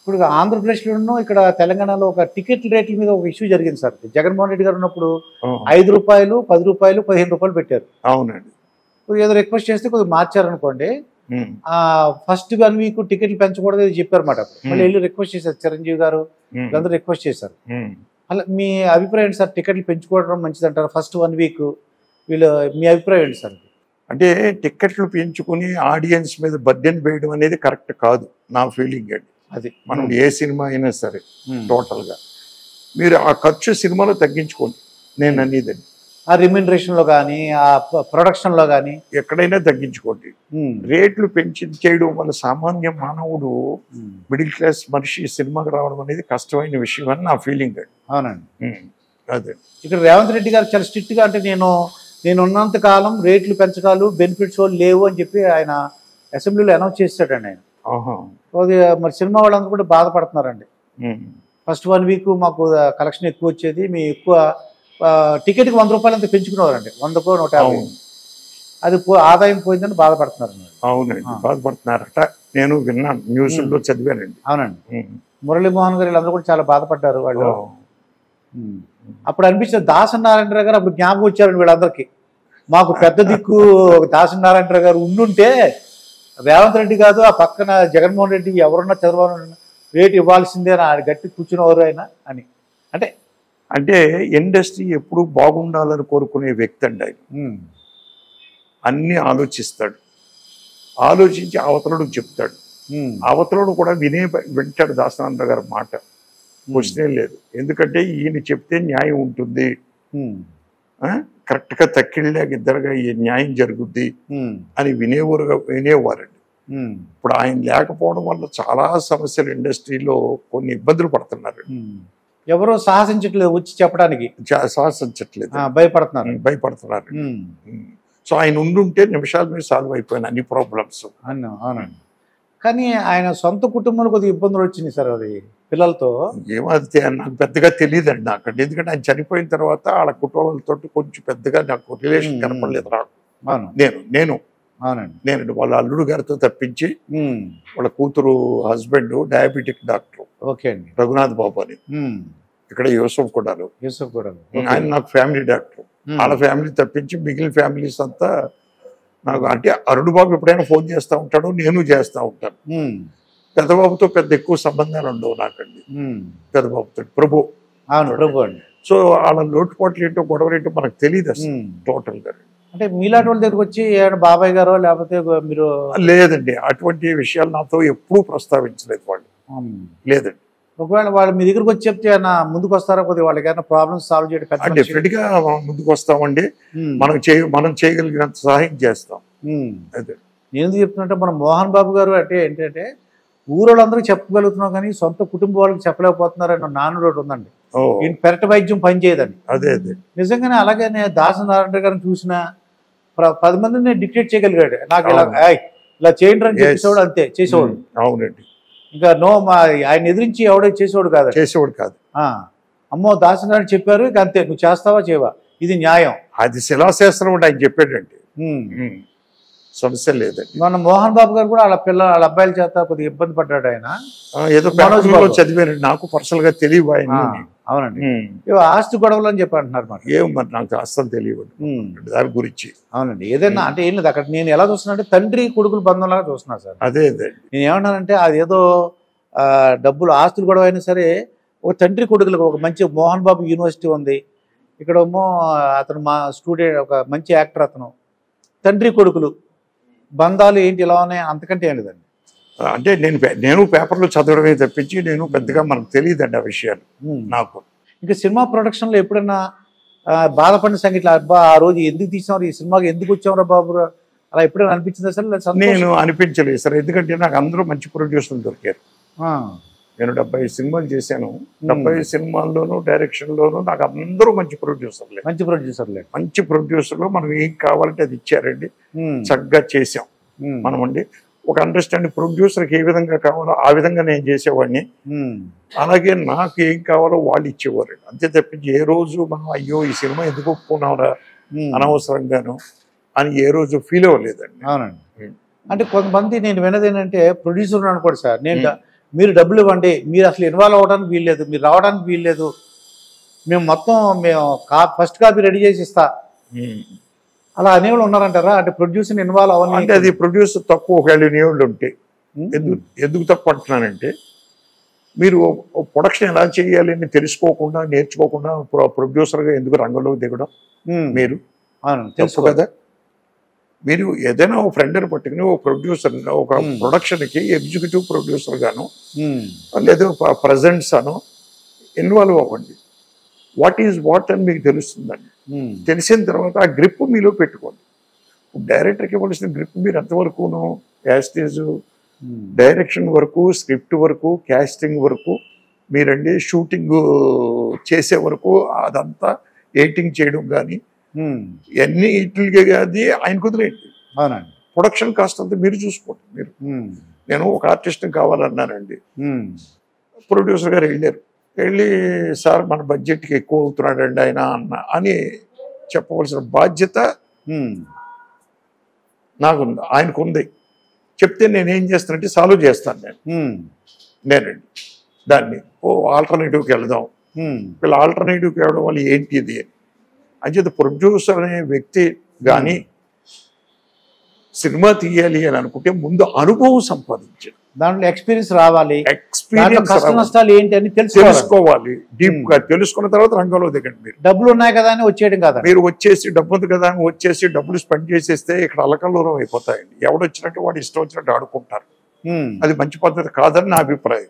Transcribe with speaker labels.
Speaker 1: ఇప్పుడు ఆంధ్రప్రదేశ్లోనూ ఇక్కడ తెలంగాణలో ఒక టికెట్ రేట్ల మీద ఒక ఇష్యూ జరిగింది సార్. జగన్మోహన్ రెడ్డి గారు ఉన్నప్పుడు రూ. 5, రూ. 10, రూ. 15 పెట్టారు.
Speaker 2: అవునండి.
Speaker 1: ఏదో రిక్వెస్ట్ చేస్తే కొద్దిగా మార్చారనుకోండి. ఫస్ట్ 1 వీక్ టికెట్లు పెంచకూడదు చెప్పారు మాట. మళ్ళీ వెళ్ళి రిక్వెస్ట్ చేశారు చిరంజీవి గారు, వీళ్ళందరూ రిక్వెస్ట్ చేశారు. అలా మీ అభిప్రాయం ఏంటి సార్? టికెట్లు పెంచుకోవడం మంచిది అంటారు ఫస్ట్ 1 వీక్? వీళ్ళు మీ అభిప్రాయం ఏంటి సార్?
Speaker 2: అంటే టికెట్లు పెంచుకుని ఆడియన్స్ మీద బర్డెన్ వేయడం అనేది కరెక్ట్ కాదు నా ఫీలింగ్ అండి. అది మనం ఏ సినిమా అయినా సరే టోటల్గా మీరు ఆ ఖర్చు సినిమాలో తగ్గించుకోండి నేను అనేదండి.
Speaker 1: ఆ రిమ్యూనరేషన్లో కానీ ఆ ప్రొడక్షన్లో కానీ
Speaker 2: ఎక్కడైనా తగ్గించుకోండి. రేట్లు పెంచి చేయడం వల్ల సామాన్య మానవుడు మిడిల్ క్లాస్ మనిషి సినిమాకి రావడం అనేది కష్టమైన విషయం అని నా ఫీలింగ్ అండి.
Speaker 1: అవునండి.
Speaker 2: అదే
Speaker 1: ఇక్కడ రేవంత్ రెడ్డి గారు చాలా స్ట్రిక్ట్గా, అంటే నేను ఉన్నంత కాలం రేట్లు పెంచడాలు బెనిఫిట్స్ లేవు అని చెప్పి ఆయన అసెంబ్లీలో అనౌన్స్ చేస్తాడండి ఆయన. అది మరి సినిమా వాళ్ళందరూ కూడా బాధపడుతున్నారండి. ఫస్ట్ 1 వీక్ మాకు కలెక్షన్ ఎక్కువ వచ్చేది, మీ ఎక్కువ టికెట్కి ₹100 అంతా పెంచుకునేవారండి, 100కో 150. అది ఆదాయం పోయిందని బాధపడుతున్నారు.
Speaker 2: అవునండి, బాధపడుతున్నారట. నేను విన్నాను, న్యూస్లో చదివానండి.
Speaker 1: అవునండి. మురళీమోహన్ గారు వీళ్ళందరూ కూడా చాలా బాధపడ్డారు వాళ్ళు. అప్పుడు అనిపించింది దాసరి నారాయణరావు గారు అప్పుడు జ్ఞాపకం వచ్చారండి వీళ్ళందరికీ. మాకు పెద్ద దిక్కు దాసరి నారాయణరావు గారు ఉండుంటే రేవంత్ రెడ్డి కాదు, ఆ పక్కన జగన్మోహన్ రెడ్డి ఎవరున్నా చంద్రబాబు రేటు ఇవ్వాల్సిందే అని గట్టి కూర్చునేవారు ఆయన అని.
Speaker 2: అంటే ఇండస్ట్రీ ఎప్పుడు బాగుండాలని కోరుకునే వ్యక్తి అండి ఆయన. అన్నీ ఆలోచిస్తాడు, ఆలోచించి అవతలుడు చెప్తాడు, అవతలుడు కూడా వింటాడు దాసనారాయణ గారి మాట. క్వశ్చనే లేదు, ఎందుకంటే ఈయన చెప్తే న్యాయం ఉంటుంది, కరెక్ట్గా తక్కిళ్ళగా ఇద్దరుగా ఈ న్యాయం జరుగుద్ది అని వినేవారండి. ఇప్పుడు ఆయన లేకపోవడం వల్ల చాలా సమస్యలు ఇండస్ట్రీలో కొన్ని ఇబ్బందులు పడుతున్నారు.
Speaker 1: ఎవరో సాహసించట్లేదు వచ్చి చెప్పడానికి,
Speaker 2: సాహసించట్లేదు, భయపడుతున్నారు. సో ఆయన ఉండుంటే నిమిషాల మీద సాల్వ్ అయిపోయిన అన్ని ప్రాబ్లమ్స్.
Speaker 1: అవునండి. కానీ ఆయన సొంత కుటుంబంలో కొద్దిగా ఇబ్బందులు వచ్చినాయి సార్, అది పిల్లలతో.
Speaker 2: ఏమో అది నాకు పెద్దగా తెలియదండి నాకు, ఎందుకంటే ఆయన చనిపోయిన తర్వాత వాళ్ళ కుటుంబాలతో కొంచెం పెద్దగా నాకు రిలేషన్ కనపడలేదు నాకు. నేను వాళ్ళ అల్లుడు గారితో తప్పించి, వాళ్ళ కూతురు హస్బెండ్ డయాబెటిక్ డాక్టర్,
Speaker 1: ఓకే అండి,
Speaker 2: రఘునాథ్ బాబు అని, ఇక్కడ యూసఫ్ కూడా ఆయన నాకు ఫ్యామిలీ డాక్టర్. వాళ్ళ ఫ్యామిలీ తప్పించి మిగిలిన ఫ్యామిలీస్ అంతా నాకు, అంటే అరుణ్ బాబు ఎప్పుడైనా ఫోన్ చేస్తూ ఉంటాడు, నేను చేస్తూ ఉంటాను. పెద్దబాబుతో పెద్ద ఎక్కువ సంబంధాలు ఉండవు నాకండి, పెద్దబాబుతో ప్రభు
Speaker 1: అండి.
Speaker 2: సో వాళ్ళ లోటుపాట్లు ఏంటో గొడవలు ఏంటో మనకు తెలియదు అసలు టోటల్గా.
Speaker 1: అంటే మీలాంటి వాళ్ళ దగ్గరకు వచ్చి బాబాయ్ గారో లేకపోతే మీరు?
Speaker 2: లేదండి, అటువంటి విషయాలు నాతో ఎప్పుడూ ప్రస్తావించలేదు వాళ్ళు, లేదండి.
Speaker 1: ఒకవేళ వాళ్ళు మీ దగ్గరకు వచ్చి చెప్తే ముందుకు వస్తారా? కొద్దిగా వాళ్ళకి ఏమైనా ప్రాబ్లమ్స్ సాల్వ్ చేయడం?
Speaker 2: డెఫినెట్గా ముందుకు వస్తామండి, మనం చేయగలిగినంత సహాయం చేస్తాం. అదే
Speaker 1: నేను చెప్తున్నట్టే మన మోహన్ బాబు గారు అంటే ఏంటంటే ఊరోళ్ళందరూ చెప్పగలుగుతున్నాం కానీ సొంత కుటుంబ వాళ్ళకి చెప్పలేకపోతున్నారని నానుడు ఒకటి ఉందండి. ఈయన పెరట వైద్యం పనిచేయదని.
Speaker 2: అదే
Speaker 1: నిజంగానే అలాగే దాసరి నారాయణ గారిని చూసిన 10 మందిని నేను డిక్టేట్ చేయగలిగాడు. నాకు ఇలా చేయండి అని చేసేవాడు, అంతే చేసేవాడు.
Speaker 2: అవునండి.
Speaker 1: ఇంకా ఆయన ఎదిరించి ఎవడో చేసేవాడు కాదు. అమ్మో దాసరి నారాయణ చెప్పారు, ఇక అంతే, నువ్వు చేస్తావా చేయవా, ఇది న్యాయం.
Speaker 2: అది శిలాశాస్త్రం ఆయన చెప్పాడండి, సమస్య లేదండి.
Speaker 1: మన మోహన్ బాబు గారు కూడా వాళ్ళ అబ్బాయిల చేత కొద్దిగా ఇబ్బంది పడ్డాడు ఆయన.
Speaker 2: ఏదో చదివానండి, నాకు పర్సనల్ గా తెలియదు ఆయన.
Speaker 1: అవునండి, ఆస్తి గొడవలు అని చెప్పి అంటున్నారు.
Speaker 2: మరి నాకు అస్సలు తెలియదు దాని గురించి.
Speaker 1: అవునండి, ఏదైనా అంటే ఏం లేదు అక్కడ. నేను ఎలా చూస్తున్నా అంటే తండ్రి కొడుకుల బంధంలాగా చూస్తున్నా సార్.
Speaker 2: అదే
Speaker 1: నేను ఏమన్నానంటే అదేదో డబ్బులు ఆస్తులు గొడవ అయినా సరే ఒక తండ్రి కొడుకులకు ఒక మంచి మోహన్ బాబు యూనివర్సిటీ ఉంది, ఇక్కడేమో అతను మా స్టూడెంట్ ఒక మంచి యాక్టర్, అతను తండ్రి కొడుకులు బంధాలు ఏంటి ఇలా ఉన్నాయి, అంతకంటే ఏం లేదండి.
Speaker 2: అంటే నేను పేపర్లో చదవడమే తప్పించి నేను పెద్దగా మనకు తెలియదండి ఆ విషయాలు నాకు.
Speaker 1: ఇంకా సినిమా ప్రొడక్షన్లో ఎప్పుడైనా బాధపడిన సంగీతం, అబ్బా ఆ రోజు ఎందుకు తీసాం, ఈ సినిమాకి ఎందుకు వచ్చామరా బాబు, అలా ఎప్పుడైనా అనిపించిందా సార్?
Speaker 2: నేను అనిపించలేదు సార్, ఎందుకంటే నాకు అందరూ మంచి ప్రొడ్యూసర్లు దొరికారు. నేను 70 సినిమాలు చేశాను, 70 సినిమాల్లోనూ డైరెక్షన్లోనూ నాకు అందరూ మంచి ప్రొడ్యూసర్లు. మనం ఏం కావాలంటే అది ఇచ్చారండి, చక్కగా చేసాం మనం అండి. ఒక అండర్స్టాండింగ్ ప్రొడ్యూసర్కి ఏ విధంగా కావాలో ఆ విధంగా నేను చేసేవాడిని, అలాగే నాకు ఏం కావాలో వాళ్ళు ఇచ్చేవారు. అంతే తప్పించి ఏ రోజు మనం అయ్యో ఈ సినిమా ఎందుకు ఒప్పుకున్నావురా అనవసరంగాను అని ఏ రోజు ఫీల్ అవ్వలేదండి.
Speaker 1: అవునండి. అంటే కొంతమంది నేను విన్నది ఏంటంటే ప్రొడ్యూసర్ అనుకోండి సార్, మీరు డబ్బులు ఇవ్వండి, మీరు అసలు ఇన్వాల్వ్ అవ్వడానికి వీల్లేదు, మీరు రావడానికి వీల్లేదు, మేము మొత్తం ఫస్ట్ కాపీ రెడీ చేసి ఇస్తా, అలా అనేవాళ్ళు ఉన్నారంటారా? అంటే ప్రొడ్యూసర్ ఇన్వాల్వ్ అవ్వాలి
Speaker 2: అంటే అది ప్రొడ్యూసర్ తక్కువ ఒకవేళ అనేవాళ్ళు ఉంటే. ఎందుకు తప్పు అంటున్నానంటే, మీరు ప్రొడక్షన్ ఎలా చేయాలి అని తెలుసుకోకుండా నేర్చుకోకుండా ప్రొడ్యూసర్గా ఎందుకు రంగంలోకి దిగడం? మీరు తెలుసు కదా, మీరు ఏదైనా ఒక ఫ్రెండ్ని పట్టుకుని ఒక ప్రొడ్యూసర్ ఒక ప్రొడక్షన్కి ఎగ్జిక్యూటివ్ ప్రొడ్యూసర్ గాను లేదా ప్రజెంట్స్ అను ఇన్వాల్వ్ అవ్వండి. వాట్ ఈజ్ వాట్ అని మీకు తెలుస్తుందండి. తెలిసిన తర్వాత ఆ గ్రిప్ మీలో పెట్టుకోండి. డైరెక్టర్కి ఇవ్వాల్సిన గ్రిప్ మీరు ఎంతవరకును యాస్టేజ్ డైరెక్షన్ వరకు, స్క్రిప్ట్ వరకు, క్యాస్టింగ్ వరకు మీరండి, షూటింగ్ చేసే వరకు అదంతా ఎడిటింగ్ చేయడం కానీ ఎన్ని ఇట్లకి అది ఆయన కుదిరేయండి.
Speaker 1: అవునండి.
Speaker 2: ప్రొడక్షన్ కాస్ట్ అంతా మీరు చూసుకోండి. మీరు నేను ఒక ఆర్టిస్ట్ని కావాలన్నానండి, ప్రొడ్యూసర్ గారు వెళ్ళి సార్ మన బడ్జెట్కి ఎక్కువ అవుతున్నాడండి ఆయన అని చెప్పవలసిన బాధ్యత నాకుంది, ఆయనకుంది. చెప్తే నేనేం చేస్తానంటే సాల్వ్ చేస్తాను నేనండి దాన్ని. ఆల్టర్నేటివ్కి వెళదాం, వీళ్ళు ఆల్టర్నేటివ్కి వెళ్ళడం వల్ల ఏంటి ఇది అంచేత ప్రొడ్యూసర్ అనే వ్యక్తి కానీ సినిమా తీయాలి అని అనుకుంటే ముందు అనుభవం సంపాదించాడు,
Speaker 1: దాంట్లో ఎక్స్పీరియన్స్ రావాలి,
Speaker 2: ఎక్స్పీరియన్స్
Speaker 1: నష్టాలు ఏంటి అని
Speaker 2: తెలుసుకోవాలి. డీప్ గా తెలుసుకున్న తర్వాత రంగంలో దిగండి. మీరు
Speaker 1: డబ్బులు ఉన్నాయి కదా అని వచ్చేయడం కదా,
Speaker 2: మీరు వచ్చేసి డబ్బు ఉంది కదా అని వచ్చేసి డబ్బులు స్పెండ్ చేసేస్తే ఇక్కడ అలకల్లోరం అయిపోతాయండి. ఎవడొచ్చినట్టు వాడు ఇష్టం వచ్చినట్టు ఆడుకుంటారు. అది మంచి పద్ధతి కాదని నా అభిప్రాయం.